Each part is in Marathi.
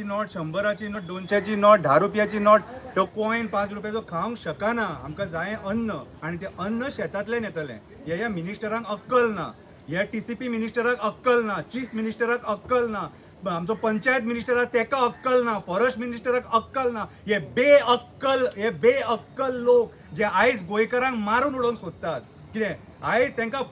नोट 100ची नोट 200ची नोट 10 रुपयाची नोट तो कॉइन 5 रुपयाचो खावंक शकना. आमकां जाय अन्न आणि ते अन्न शेतांतल्यान येतलें. ह्या मिनिस्टरांक अक्कल ना, ह्या TCP मिनिस्टराक अक्कल ना, चीफ मिनिस्टराक अक्कल ना, आमचो पंचायत मिनिस्टर तेका अक्कल ना, फॉरेस्ट मिनिस्टराक अक्कल ना. हे बेअक्कल लोक जे आयज गोंयकारांक मारून उडोवंक सोदतात. कितें आयज तांकां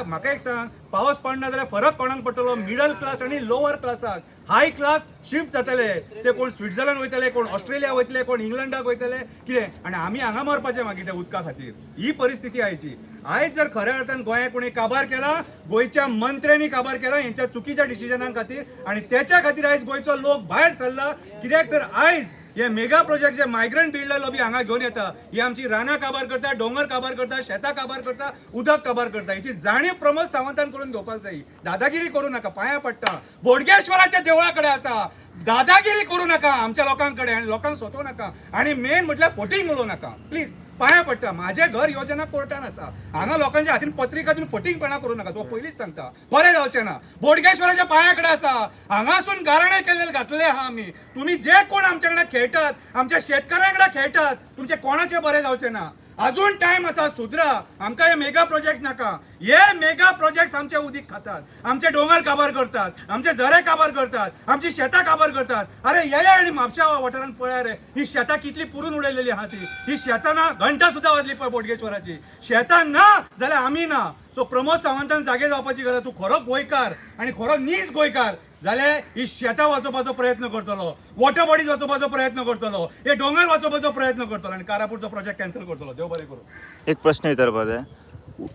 म्हाका एक सांग, पावस पडना जाल्यार फरक कोणाक पडटलो? मिडल क्लास आणि लोअर क्लासाक. हाय क्लास शिफ्ट जातले, ते कोण स्विट्झर्लंड वयतले, कोण ऑस्ट्रेलिया वयतले, कोण इंग्लंडाक वयतले. कितें आणि आमी हांगा मरपाचें मागीर त्या उदका खातीर. ही परिस्थिती आयची. आयज जर खऱ्या अर्थान गोंयाक कोणी काबार केला, गोंयच्या मंत्र्यांनी काबार केला हेंच्या चुकीच्या डिसिजनां खातीर. आणि त्याच्या खातीर आयज गोंयचो लोक भायर सरला. कित्याक तर आयज हे मेगा प्रोजेक्ट जे मायग्रंट बिल्डर लॉबी हांगा घेवन येता, ही आमची रानां काबार करता, डोंगर काबार करता, शेतां काबार करता, उदक काबार करता. हेची जाणीव प्रमोद सावंतान करून घेवपाक जाय. दादागिरी करू नका, पांयां पडटा. बोडगेश्वराच्या देवळा कडेन आसा, दादागिरी करू नका आमच्या लोकांकडे आणि लोकांक सोदू नका. आणि मेन म्हटल्यार फटींग उलोव नका प्लीज, पांयां पडटा. माझे घर योजना कोर्टान आसा, हांगा लोकांच्या हातीन पत्रिका दिवन फटींगपणा करू नका. तो पयलींच सांगता, बरें जावचें ना. बोडगेश्वराच्या पांया कडेन आसा, हांगासून गाराणे केल्ले घातले आहा आमी. तुम्ही जे कोण आमच्या कडेन खेळटात, आमच्या शेतकऱ्यां कडेन खेळटात, तुमचे कोणाचे बरें जावचें ना. अजून टाइम आसा, सुधरा. आमकां हे मेगा प्रोजेक्ट नाका. हे मेगा प्रोजेक्ट आमचे उदीक खातात, आमचे डोंगर काबार करतात, आमचे झरे काबार करतात, आमची शेतां काबार करतात. अरे ये आणि म्हापशा वाठारांत पळया रे, ही शेतां कितली पुरून उडयलेली आहा ती. ही शेतां ना, घंटा सुद्धा वाजली पळय बोडगेश्वराची. शेतां ना जाल्यार आमी ना. सो प्रमोद सावंतान जागे जावपाची गरज. तूं खरो गोंयकार आणि खरो नीज गोंयकार जाल्यार ही शेतां वाचोवपाचो प्रयत्न करतलो, वॉटर बॉडीज वाचोवपाचो प्रयत्न करतलो, हे डोंगर वाचोवपाचो प्रयत्न करतलो आणि कारापूरचो प्रोजेक्ट कॅन्सल करतलो. देव बरें करूं. एक प्रश्न विचारपाक जाय.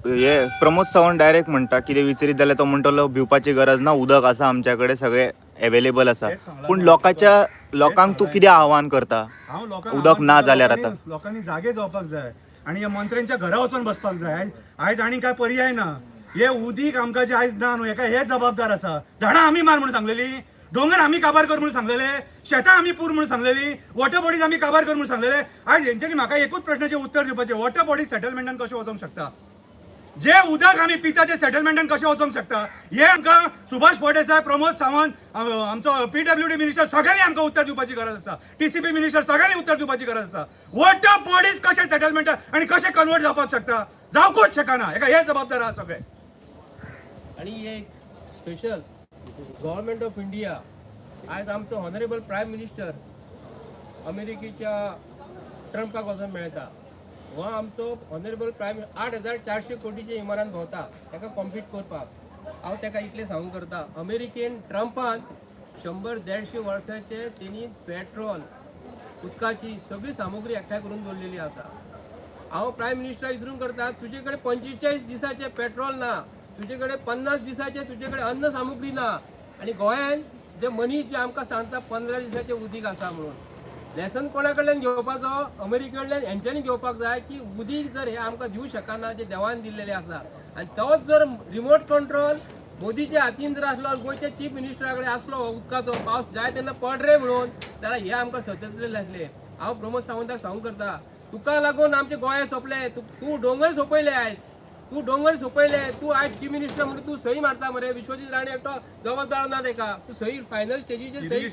हे प्रमोद सावंत डायरेक्ट म्हणटा, कितें विचारीत जाल्यार तो म्हणटलो भिवपाची गरज ना, उदक आसा आमच्या कडेन, सगळे अवेलेबल आसा. पूण लोकांक तूं कितें आव्हान करता? उदक ना जाल्यार आतां लोकांनी जागे जावपाक जाय आणि या मंत्र्यांच्या घरा वचून बसपाक जाय. आयज आनी काय पर्याय ना. हे उदीक आमकां जे आयज ना न्हू, हेका हे जबाबदार आसा. झाडां आमी मार म्हणून सांगलेली, डोंगर आमी काबार कर म्हणून सांगलेले, शेतां आमी पूर म्हणून सांगलेली, वॉटर बॉडीज आमी काबार कर म्हणून सांगलेले. आयज हेंच्यांनी म्हाका एकूच प्रश्नाचें उत्तर दिवपाचें, वॉटर बॉडीज सेटलमेंटान कशें वचोंक शकता? जे उदक आमी पिता ते सेटलमेंटान कशें वचोंक शकता? हे आमकां सुभाष फळदेसाय, प्रमोद सावंत, आमचो PWD मिनिस्टर सगळ्यांनी आमकां उत्तर दिवपाची गरज आसा. TCP मिनिस्टर सगळ्यांनी उत्तर दिवपाची गरज आसा. वॉटर बॉडीज कशें सेटलमेंटान आणि कशें कन्वर्ट जावपाक शकता? जावंकूच शकना. हेका हे जबाबदार आहा सगळे. आणि एक स्पेशल गव्हर्नमेंट ऑफ इंडिया, आज आमचो ऑनरेबल प्रायम मिनिस्टर अमेरिकेच्या ट्रम्पाक वचून मेळटा. हो आमचो ऑनरेबल प्रायम 8,400 कोटीचे इमारात भोंवता ताका कॉम्पीट करपाक. हांव ताका इतलें सांगूंक करता, अमेरिकेन ट्रम्पान 100-150 वर्सांचे तेणी पेट्रोल, उदकाची सगळी सामुग्री एकठांय करून दवरलेली आसा. हांव प्रायम मिनिस्टराक विचारूंक करता, तुजे कडेन 45 दिसाचे पेट्रोल ना, तुजे कडेन 50 दिसाचे तुजे कडेन अन्न सामुग्री ना, आणि गोंयान जे मनीस जे आमकां सांगता 15 दिसाचे उदीक आसा म्हणून. लेसन कोणा कडल्यान घेवपाचो? अमेरिके कडल्यान हेंच्यांनी घेवपाक जाय की उदीक जर हे आमकां दिवं शकना जे देवान दिल्लेले आसा. आणि तोच जर रिमोट कंट्रोल मोदीच्या हातीन जर आसलो, गोंयच्या चीफ मिनिस्टरा कडेन आसलो उदकाचो, पावस जाय तेन्ना पड रे म्हणून, जाल्यार हे आमकां सततलेले आसले. हांव प्रमोद सावंताक सांगूंक करता, तुका लागून आमचे गोंय सोंपले. तूं डोंगर सोंपयले, आयज तूं डोंगर सोंपयले. तूं आयज चीफ मिनिस्टर म्हणून तूं सही मारता मरे. विश्वजीत राणे एकटो जबाबदार ना तेका. तूं सही फायनल स्टेजीचेर सही.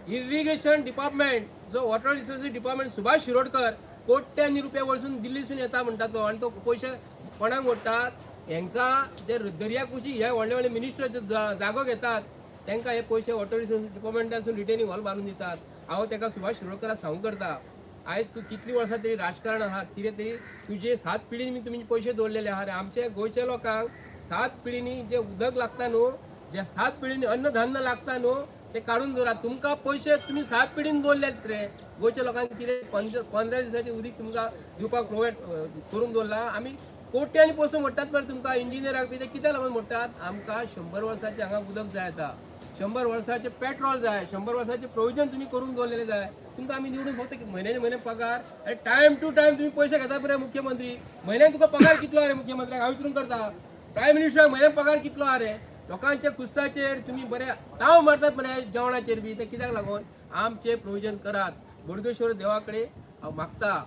इरिगेशन डिपार्टमेंट जो water resources department Subhash Shirodkar कोट्यांनी रुपया वरसून दिल्लीसून येता म्हणटा तो, आणि तो पयशे कोणाक मोडटात? हेंकां जे दर्या कुशी हे व्हडले व्हडले मिनिस्टर जागो घेतात तांकां हे पयशे वॉटर रिसोर्सीस डिपार्टमेंटासून रिटेनिंग हॉल बांदून दितात. हांव ताका सुभाष शिरोडकराक सांगूंक करता, आयज तूं कितली वर्सां तरी राजकारण आहा, कितें तरी तुजे 7 पिढींनी तुमी पयशे दवरलेले आहा रे. आमचे गोंयच्या लोकांक 7 पिढींनी जे उदक लागता न्हू, जे 7 पिढींनी अन्नधान्य लागता न्हू, ते काढून दवरा. तुमकां पयशे तुमी 7 पिढीन दवरलेत रे. गोंयच्या लोकांक कितें 15 दिसाची उदीक तुमकां दिवपाक प्रोवायड करून दवरला. आमी कोट्यांनी पयसो मोडटात मरे तुमकां इंजिनियराक बी. ते कित्याक लागून मोडटात? आमकां 100 वर्सांचे हांगा उदक जाय आतां, 100 वर्सांचे पेट्रोल जाय, 100 वर्सांचे प्रोविजन तुमी करून दवरलेले जाय. तुमकां आमी निवडून फक्त म्हयन्याचे म्हयने पगार, आनी टायम टू टायम तुमी पयशे घेता मरे. मुख्यमंत्री म्हयन्याक तुका पगार कितलो आहा रे? मुख्यमंत्र्याक हांव विचारूंक करता, प्रायम मिनिस्टराक म्हयन्याक पगार कितलो आहा रे? लोकांच्या कुस्ताचेर तुमी बरे ताव मारतात मरे जेवणाचेर बी. ते कित्याक लागून? आमचे प्रोविजन करात. बोडगेश्वर देवा कडेन हांव मागता,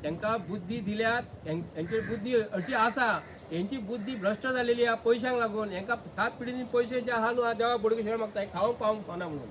तांकां बुद्धी दिल्यात, हेंची बुद्धी अशी आसा, हेंची बुद्धी भ्रश्ट जालेली आहा पयशांक लागून. हेंकां 7 पिढींनी पयशे जे आहा न्हू, देवा बोडगेश्वर मागता, खावंक पावंक पावना म्हणून.